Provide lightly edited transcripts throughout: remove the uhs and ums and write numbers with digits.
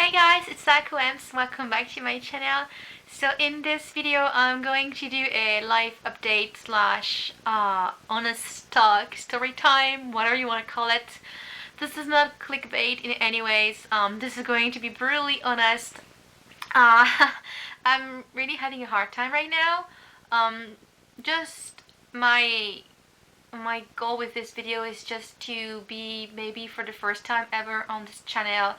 Hi guys, it's Sakuems. Welcome back to my channel. So in this video I'm going to do a life update slash honest talk, story time, whatever you want to call it. This is not clickbait in any ways. This is going to be brutally honest. Uh, I'm really having a hard time right now. Just my goal with this video is just to be, maybe for the first time ever on this channel,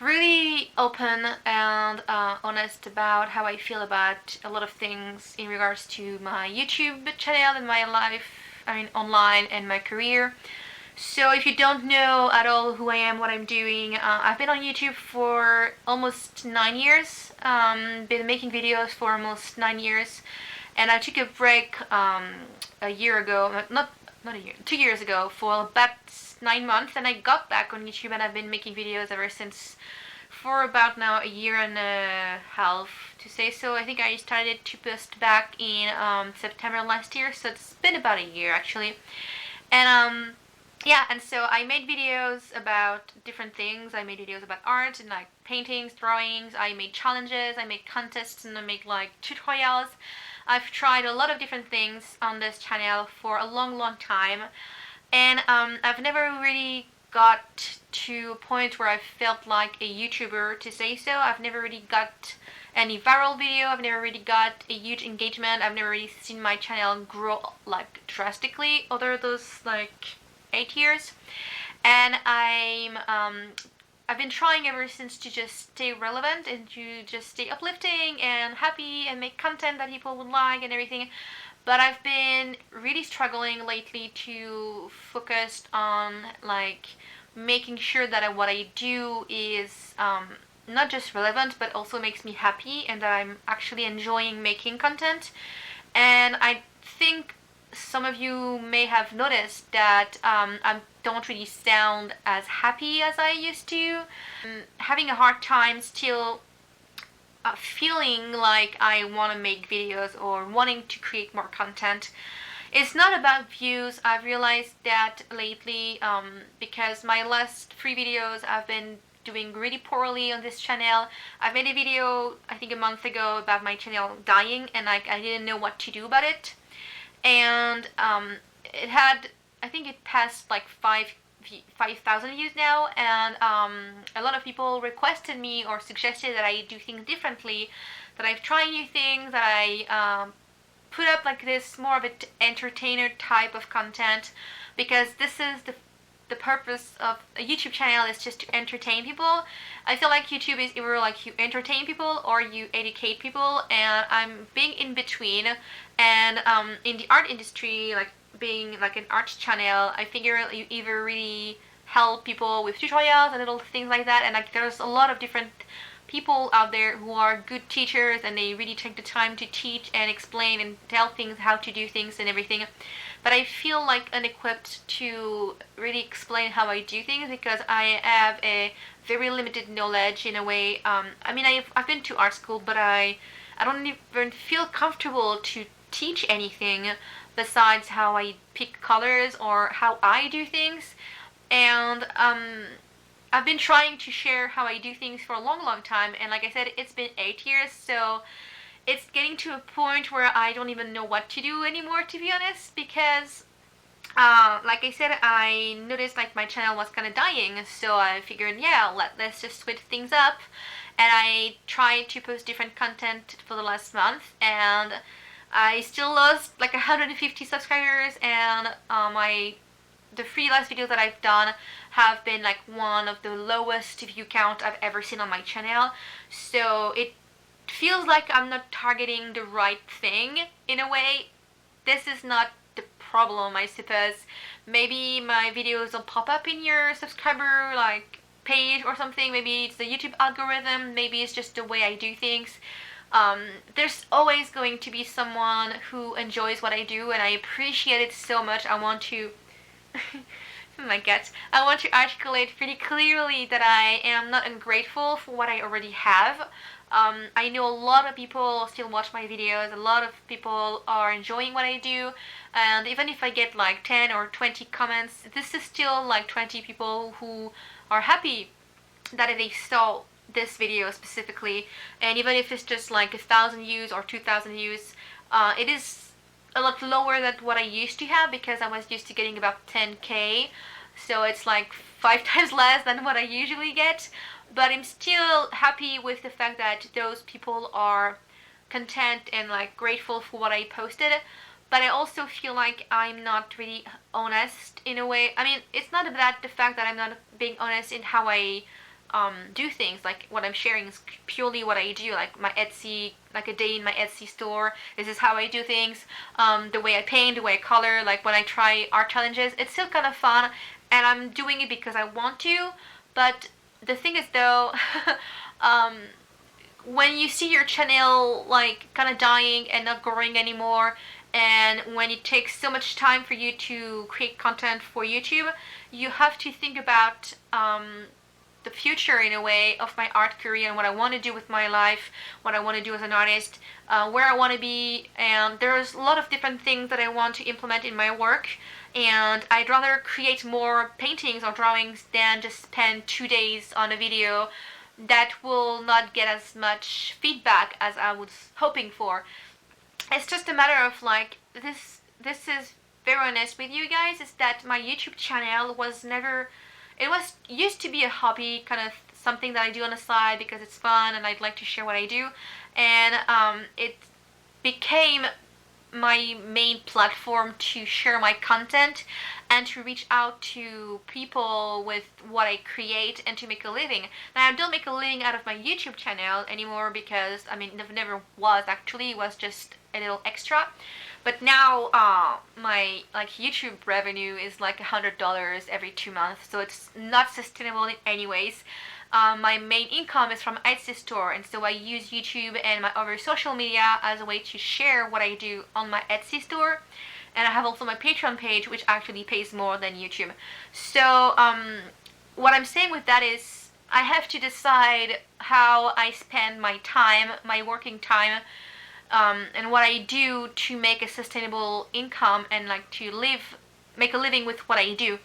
really open and honest about how I feel about a lot of things in regards to my YouTube channel and my life, online, and my career. So if you don't know at all who I am, what I'm doing, I've been on YouTube for almost 9 years, been making videos for almost 9 years, and I took a break a year ago, not a year, 2 years ago, for about 9 months, and I got back on YouTube and I've been making videos ever since for about now a year and a half, to say so. I think I started to post back in September last year, so it's been about a year actually. And yeah, and so I made videos about different things. I made videos about art and like paintings, drawings. I made challenges, I made contests, and I made like tutorials. I've tried a lot of different things on this channel for a long time, and I've never really got to a point where I felt like a YouTuber, to say so. I've never really got any viral video. I've never really got a huge engagement. I've never really seen my channel grow like drastically over those like 8 years, and I've been trying ever since to just stay relevant and to just stay uplifting and happy and make content that people would like and everything. But I've been really struggling lately to focus on like making sure that what I do is not just relevant but also makes me happy, and that I'm actually enjoying making content. And I think some of you may have noticed that I don't really sound as happy as I used to. I'm having a hard time still feeling like I want to make videos or wanting to create more content. It's not about views. I've realized that lately, because my last 3 videos I've been doing really poorly on this channel. I made a video I think a month ago about my channel dying, and I didn't know what to do about it. And it had, I think it passed like 5,000 views now, and a lot of people requested me or suggested that I do things differently, that I've tried new things, that I put up like this more of an entertainer type of content, because this is the purpose of a YouTube channel, is just to entertain people. I feel like YouTube is either like you entertain people or you educate people, and I'm being in between. And in the art industry, like being like an art channel, I figure you either really help people with tutorials and little things like that, and like there's a lot of different people out there who are good teachers and they really take the time to teach and explain and tell things, how to do things and everything. But I feel like unequipped to really explain how I do things, because I have a very limited knowledge in a way. I've been to art school, but I don't even feel comfortable to teach anything besides how I pick colors or how I do things. And I've been trying to share how I do things for a long time, and like I said, it's been 8 years, so it's getting to a point where I don't even know what to do anymore, to be honest, because like I said, I noticed like my channel was kind of dying, so I figured, yeah, let's just switch things up. And I tried to post different content for the last month, and I still lost like 150 subscribers, and the 3 last videos that I've done have been like one of the lowest view count I've ever seen on my channel. So it feels like I'm not targeting the right thing in a way. This is not the problem, I suppose. Maybe my videos will pop up in your subscriber like page or something. Maybe it's the YouTube algorithm. Maybe it's just the way I do things. There's always going to be someone who enjoys what I do, and I appreciate it so much. I want to my guts. I want to articulate pretty clearly that I am not ungrateful for what I already have. I know a lot of people still watch my videos, a lot of people are enjoying what I do, and even if I get like 10 or 20 comments, this is still like 20 people who are happy that they saw this video specifically, and even if it's just like 1,000 views or 2,000 views, it is a lot lower than what I used to have, because I was used to getting about 10K, so it's like 5 times less than what I usually get. But I'm still happy with the fact that those people are content and like grateful for what I posted. But I also feel like I'm not really honest in a way. I mean, it's not about the fact that I'm not being honest in how I do things. Like, what I'm sharing is purely what I do, like my Etsy, like a day in my Etsy store. This is how I do things. The way I paint, the way I color, like when I try art challenges, it's still kind of fun, and I'm doing it because I want to. But the thing is though, when you see your channel like kind of dying and not growing anymore, and when it takes so much time for you to create content for YouTube, you have to think about the future in a way of my art career and what I want to do with my life, what I want to do as an artist, where I want to be. And there's a lot of different things that I want to implement in my work, and I'd rather create more paintings or drawings than just spend 2 days on a video that will not get as much feedback as I was hoping for. It's just a matter of like, this is very honest with you guys, is that my YouTube channel was never, it was used to be a hobby, kind of something that I do on the side because it's fun and I'd like to share what I do, and it became my main platform to share my content and to reach out to people with what I create and to make a living. Now, I don't make a living out of my YouTube channel anymore because, I mean, it never was actually, it was just a little extra. But now my like YouTube revenue is like $100 every 2 months, so it's not sustainable in any ways. My main income is from Etsy store, and so I use YouTube and my other social media as a way to share what I do on my Etsy store. And I have also my Patreon page, which actually pays more than YouTube. So what I'm saying with that is I have to decide how I spend my time, my working time, and what I do to make a sustainable income and like to make a living with what I do.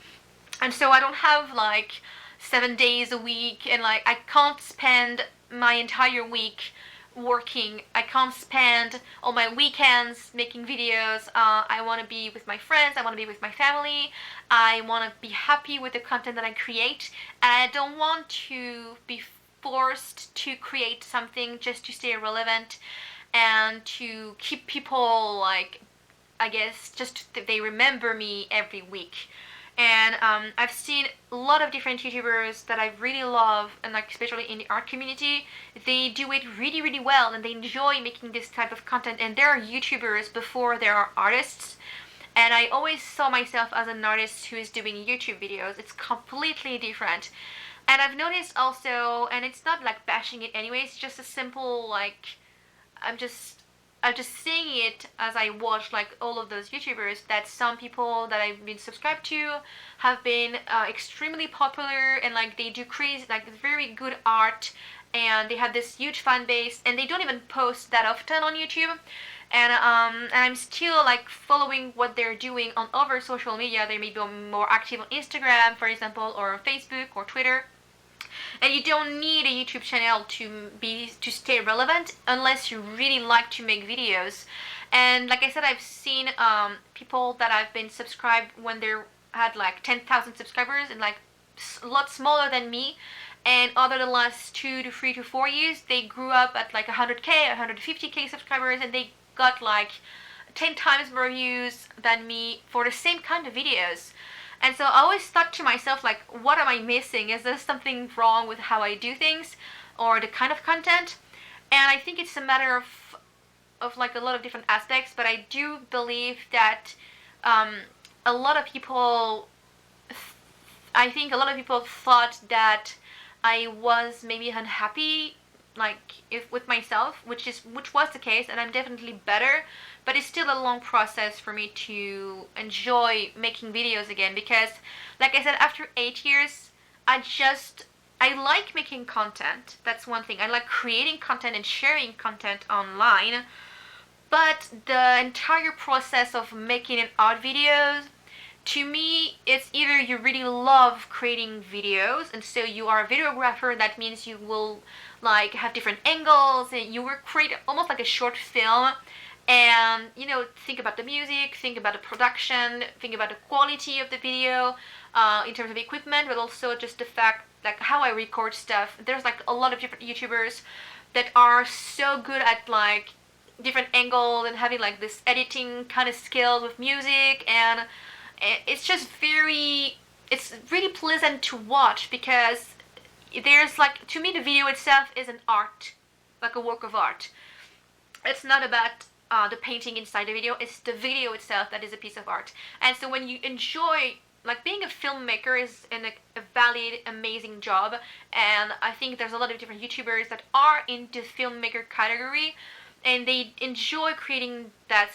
And so I don't have like 7 days a week, and like I can't spend my entire week working. I can't spend all my weekends making videos. I want to be with my friends, I want to be with my family, I want to be happy with the content that I create, and I don't want to be forced to create something just to stay relevant and to keep people, like, I guess, just that they remember me every week. And I've seen a lot of different YouTubers that I really love, and like especially in the art community, they do it really, really well, and they enjoy making this type of content, and they're YouTubers before they are artists. And I always saw myself as an artist who is doing YouTube videos. It's completely different. And I've noticed also, and it's not like bashing it anyways, it's just a simple like, I'm just seeing it as I watch like all of those YouTubers, that some people that I've been subscribed to have been extremely popular, and like they do crazy, like very good art, and they have this huge fan base, and they don't even post that often on YouTube. And I'm still like following what they're doing on other social media. They may be more active on Instagram, for example, or Facebook or Twitter. And you don't need a YouTube channel to stay relevant unless you really like to make videos. And like I said, I've seen people that I've been subscribed when they had like 10,000 subscribers, and like a lot smaller than me. And over the last 2 to 3 to 4 years, they grew up at like 100K, 150K subscribers, and they got like 10 times more views than me for the same kind of videos. And so I always thought to myself, like, what am I missing? Is there something wrong with how I do things or the kind of content? And I think it's a matter of like a lot of different aspects, but I do believe that a lot of people, I think a lot of people thought that I was maybe unhappy, like with myself, which was the case, and I'm definitely better, but it's still a long process for me to enjoy making videos again, because like I said, after 8 years, I like making content. That's one thing. I like creating content and sharing content online, but the entire process of making an art videos to me, it's either you really love creating videos, and so you are a videographer. That means you will like have different angles, and you will create almost like a short film. And think about the music, think about the production, think about the quality of the video, in terms of equipment, but also just the fact like how I record stuff. There's like a lot of different YouTubers that are so good at like different angles and having like this editing kind of skill with music, and it's just it's really pleasant to watch, because there's like, to me, the video itself is an art, like a work of art. It's not about the painting inside the video, it's the video itself that is a piece of art. And so when you enjoy, like, being a filmmaker is a valid, amazing job, and I think there's a lot of different YouTubers that are into filmmaker category, and they enjoy creating that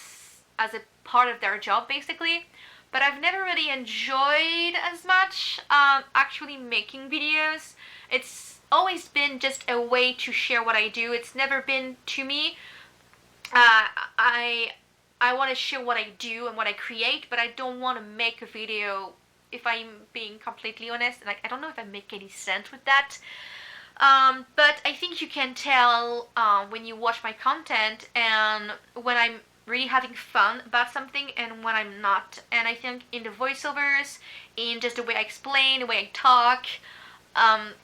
as a part of their job, basically. But I've never really enjoyed as much actually making videos. It's always been just a way to share what I do. It's never been, to me, I want to share what I do and what I create, but I don't want to make a video, if I'm being completely honest. Like, I don't know if I make any sense with that. But I think you can tell when you watch my content, and when I'm really having fun about something and when I'm not. And I think in the voiceovers, in just the way I explain, the way I talk,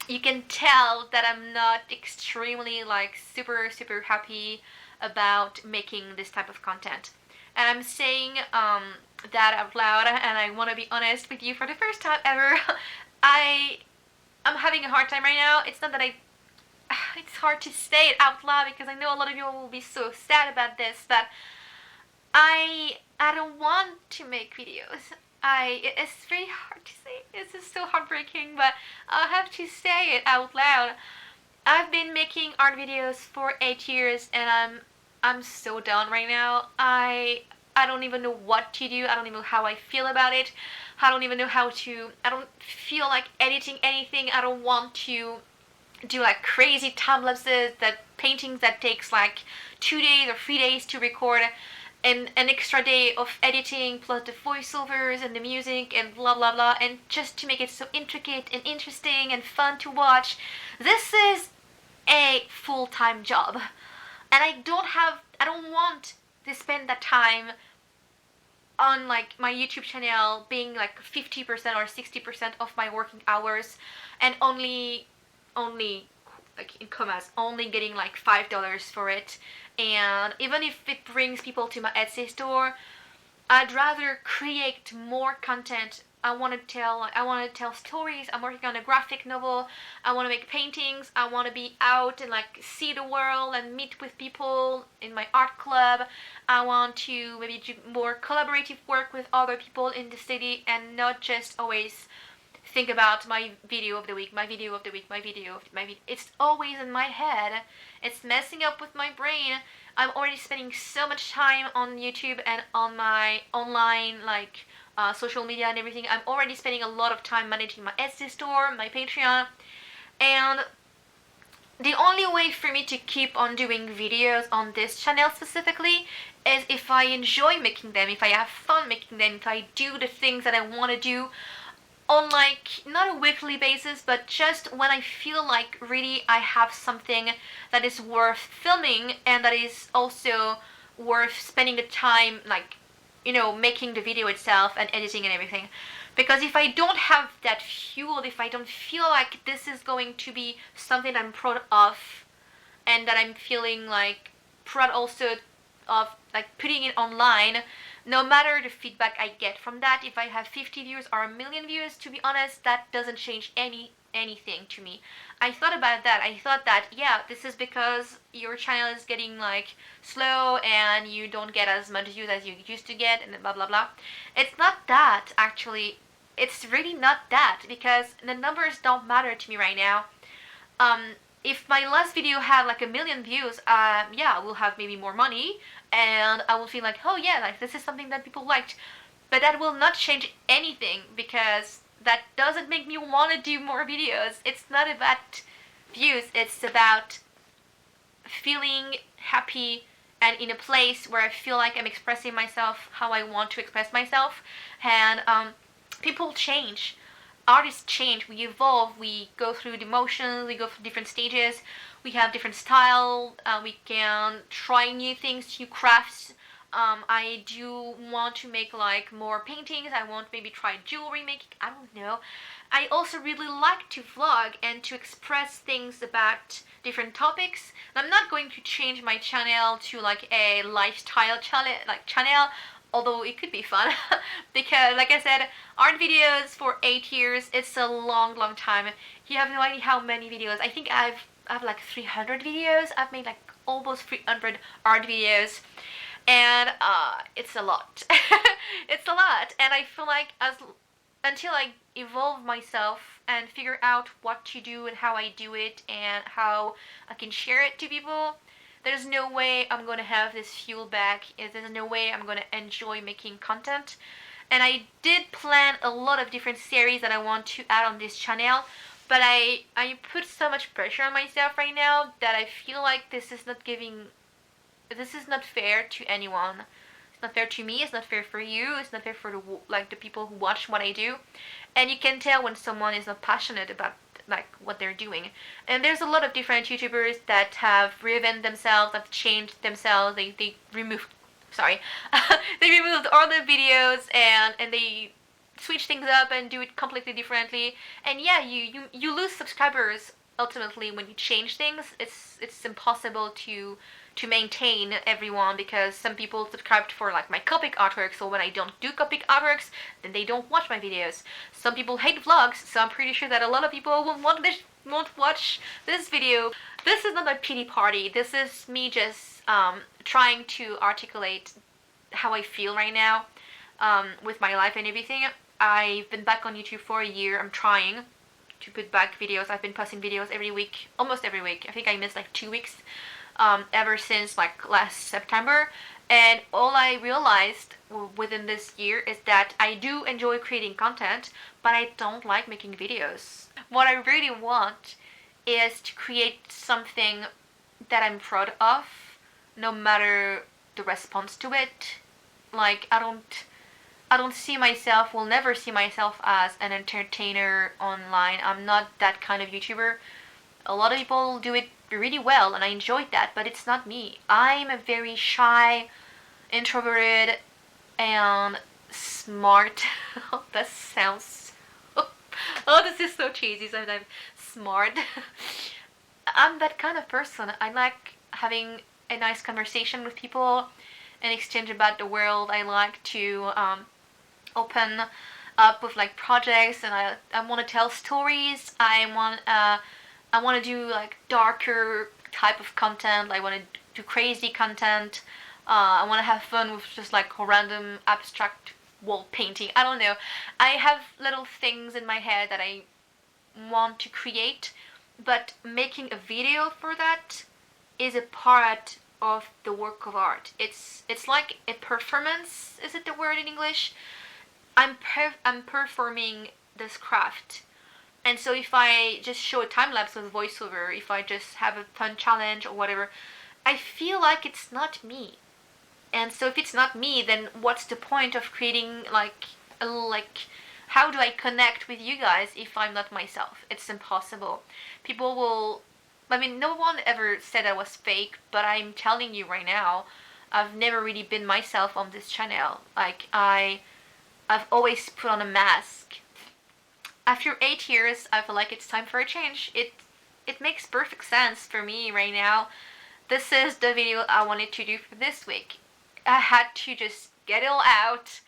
you can tell that I'm not extremely like super happy about making this type of content. And I'm saying that out loud, and I want to be honest with you for the first time ever. I'm having a hard time right now. It's not that it's hard to say it out loud, because I know a lot of you will be so sad about this, but I don't want to make videos. It's very hard to say. It's just so heartbreaking, but I'll have to say it out loud. I've been making art videos for 8 years, and I'm so done right now. I don't even know what to do. I don't even know how I feel about it. I don't even know how to. I don't feel like editing anything. I don't want to do like crazy time lapses, that paintings that takes like 2 days or 3 days to record, and an extra day of editing plus the voiceovers and the music and blah blah blah, and just to make it so intricate and interesting and fun to watch. This is a full-time job, and I don't want to spend that time on like my YouTube channel being like 50% or 60% of my working hours, and only like, in commas, only getting like $5 for it. And even if it brings people to my Etsy store, I'd rather create more content. I want to tell stories. I'm working on a graphic novel. I want to make paintings. I want to be out and like see the world and meet with people in my art club. I want to maybe do more collaborative work with other people in the city, and not just always think about my video of the week, my video of the week, my video. It's always in my head. It's messing up with my brain. I'm already spending so much time on YouTube and on my online like social media and everything. I'm already spending a lot of time managing my Etsy store, my Patreon, and the only way for me to keep on doing videos on this channel specifically is if I enjoy making them, if I have fun making them, if I do the things that I want to do on like not a weekly basis, but just when I feel like really I have something that is worth filming, and that is also worth spending the time like, making the video itself and editing and everything. Because if I don't have that fuel, if I don't feel like this is going to be something I'm proud of, and that I'm feeling like proud also of like putting it online, no matter the feedback I get from that, if I have 50 views or 1,000,000 views, to be honest, that doesn't change anything to me. I thought about that. I thought that, yeah, this is because your channel is getting like slow and you don't get as much views as you used to get, and blah blah blah. It's not that, actually. It's really not that, because the numbers don't matter to me right now. If my last video had like 1,000,000 views, yeah, I will have maybe more money, and I will feel like, oh yeah, like this is something that people liked. But that will not change anything, because that doesn't make me want to do more videos. It's not about views, it's about feeling happy and in a place where I feel like I'm expressing myself how I want to express myself. And people change, artists change, we evolve, we go through the motions, we go through different stages, we have different style, we can try new things, new crafts. I do want to make like more paintings. I want maybe try jewelry making. I don't know. I also really like to vlog and to express things about different topics. I'm not going to change my channel to like a lifestyle channel, although it could be fun because like I said, art videos for 8 years, it's a long time. You have no idea how many videos. I think I have like 300 videos. I've made like almost 300 art videos, and it's a lot. It's a lot, and I feel like until I evolve myself and figure out what to do and how I do it and how I can share it to people, there's no way I'm gonna have this fuel back. There's no way I'm gonna enjoy making content. And I did plan a lot of different series that I want to add on this channel, but I put so much pressure on myself right now that I feel like this is not fair to anyone. It's not fair to me, it's not fair for you, it's not fair for the people who watch what I do. And you can tell when someone is not passionate about like what they're doing. And there's a lot of different YouTubers that have reinvented themselves, have changed themselves. They removed they removed all the videos and they switch things up and do it completely differently. And yeah, you lose subscribers ultimately when you change things. It's impossible to maintain everyone, because some people subscribed for like my copic artworks, so when I don't do copic artworks, then they don't watch my videos. Some people hate vlogs, so I'm pretty sure that a lot of people won't watch this video. This is not a pity party. This is me just trying to articulate how I feel right now with my life and everything. I've been back on YouTube for a year. I'm trying to put back videos. I've been posting videos every week, almost every week. I think I missed like 2 weeks ever since like last September. And all I realized within this year is that I do enjoy creating content, but I don't like making videos. What I really want is to create something that I'm proud of, no matter the response to it. Like I don't see myself, will never see myself as an entertainer online. I'm not that kind of YouTuber. A lot of people do it really well and I enjoyed that, but it's not me. I'm a very shy, introverted, and smart. That sounds oh, this is so cheesy sometimes. Smart. I'm that kind of person. I like having a nice conversation with people and exchange about the world. I like to open up with like projects, and I want to tell stories. I want to do like darker type of content. I want to do crazy content. I want to have fun with just like random abstract wall painting. I don't know. I have little things in my head that I want to create, but making a video for that is a part of the work of art. It's like a performance. Is it the word in English? I'm performing this craft. And so if I just show a time-lapse with voiceover, if I just have a fun challenge or whatever, I feel like it's not me. And so if it's not me, then what's the point of creating like how do I connect with you guys if I'm not myself? It's impossible. People will, I mean, no one ever said I was fake, but I'm telling you right now, I've never really been myself on this channel. Like I've always put on a mask. After 8 years, I feel like it's time for a change. It makes perfect sense for me right now. This is the video I wanted to do for this week. I had to just get it all out,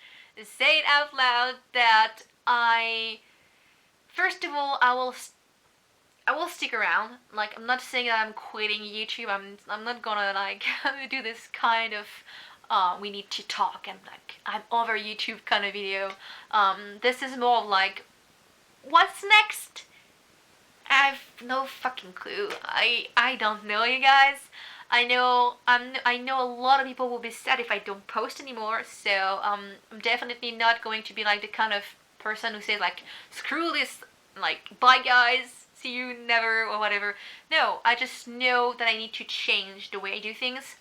say it out loud that first of all, I will stick around. Like, I'm not saying that I'm quitting YouTube. I'm not gonna like do this kind of we need to talk and like I'm over YouTube kind of video. This is more of like, what's next? I have no fucking clue. I don't know, you guys. I know a lot of people will be sad if I don't post anymore, so I'm definitely not going to be like the kind of person who says like, screw this, like, bye guys, see you never or whatever. No, I just know that I need to change the way I do things.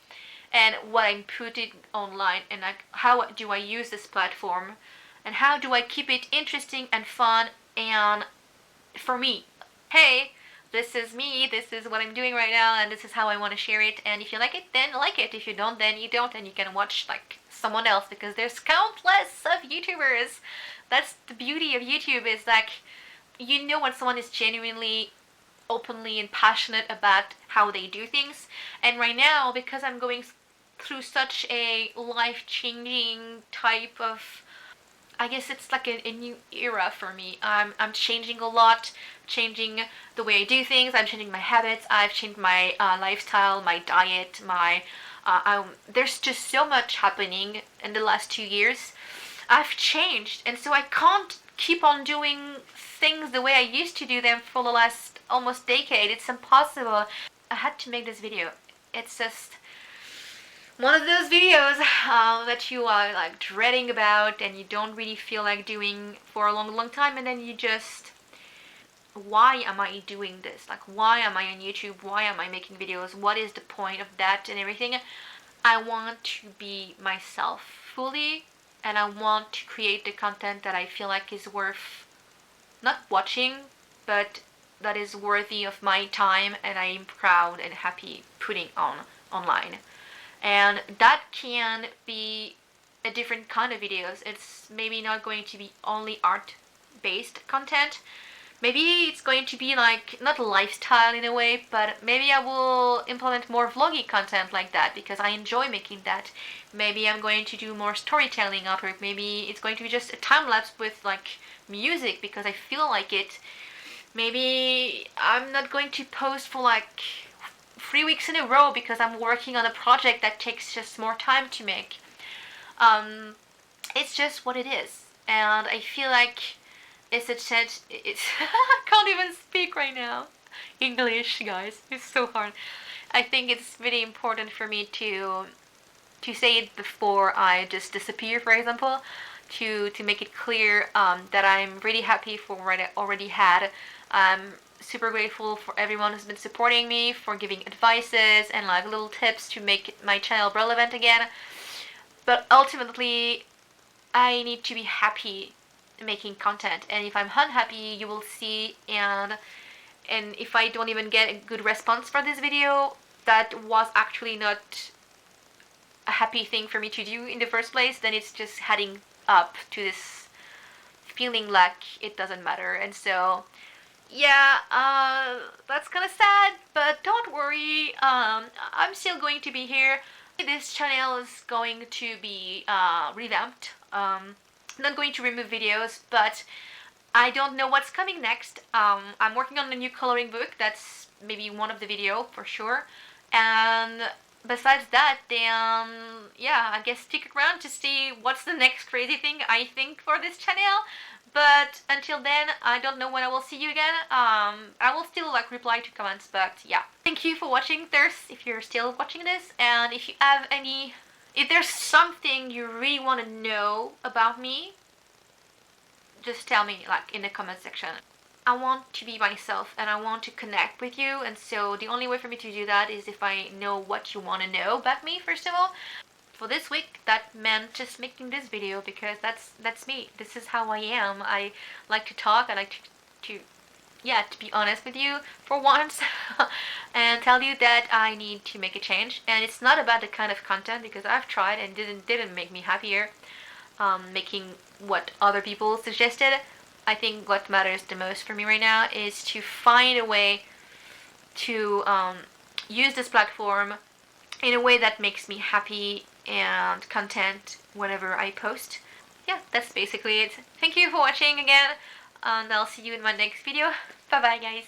and what I'm putting online, and like how do I use this platform, and how do I keep it interesting and fun and for me. Hey, this is me, this is what I'm doing right now, and this is how I want to share it. And if you like it, then like it. If you don't, then you don't, and you can watch like someone else, because there's countless of YouTubers. That's the beauty of YouTube, is like you know when someone is genuinely openly and passionate about how they do things. And right now, because I'm going through such a life-changing type of, I guess it's like a new era for me. I'm changing a lot, changing the way I do things. I'm changing my habits. I've changed my lifestyle, my diet, my there's just so much happening in the last 2 years. I've changed, and so I can't keep on doing things the way I used to do them for the last almost decade. It's impossible. I had to make this video. It's just one of those videos that you are like dreading about and you don't really feel like doing for a long time, and then you just, why am I doing this? Like, why am I on YouTube? Why am I making videos? What is the point of that and everything? I want to be myself fully, and I want to create the content that I feel like is worth not watching, but that is worthy of my time, and I am proud and happy putting on online. And that can be a different kind of videos. It's maybe not going to be only art based content. Maybe it's going to be like, not lifestyle in a way, but maybe I will implement more vloggy content like that because I enjoy making that. Maybe I'm going to do more storytelling of it. Maybe it's going to be just a time lapse with like music because I feel like it. Maybe I'm not going to post for like 3 weeks in a row because I'm working on a project that takes just more time to make. It's just what it is, and I feel like it's a chance. It's I can't even speak right now. English, guys, it's so hard. I think it's really important for me to say it before I just disappear, for example, to make it clear that I'm really happy for what I already had. Super grateful for everyone who's been supporting me, for giving advices and like little tips to make my channel relevant again. But ultimately, I need to be happy making content, and if I'm unhappy, you will see. And if I don't even get a good response for this video, that was actually not a happy thing for me to do in the first place, then it's just heading up to this feeling like it doesn't matter. And so yeah, that's kind of sad, but don't worry, I'm still going to be here. This channel is going to be revamped. Not going to remove videos, but I don't know what's coming next. I'm working on a new coloring book. That's maybe one of the video for sure. And besides that, then yeah, I guess stick around to see what's the next crazy thing I think for this channel. But until then, I don't know when I will see you again. I will still like reply to comments, but yeah. Thank you for watching this, if you're still watching this, and if you have any, if there's something you really want to know about me, just tell me like in the comment section. I want to be myself and I want to connect with you, and so the only way for me to do that is if I know what you want to know about me, first of all. For this week, that meant just making this video because that's me. This is how I am. I like to talk. I like to be honest with you for once and tell you that I need to make a change. And it's not about the kind of content, because I've tried and didn't make me happier making what other people suggested. I think what matters the most for me right now is to find a way to use this platform in a way that makes me happy and content whenever I post. Yeah, that's basically it. Thank you for watching again, and I'll see you in my next video. Bye bye, guys.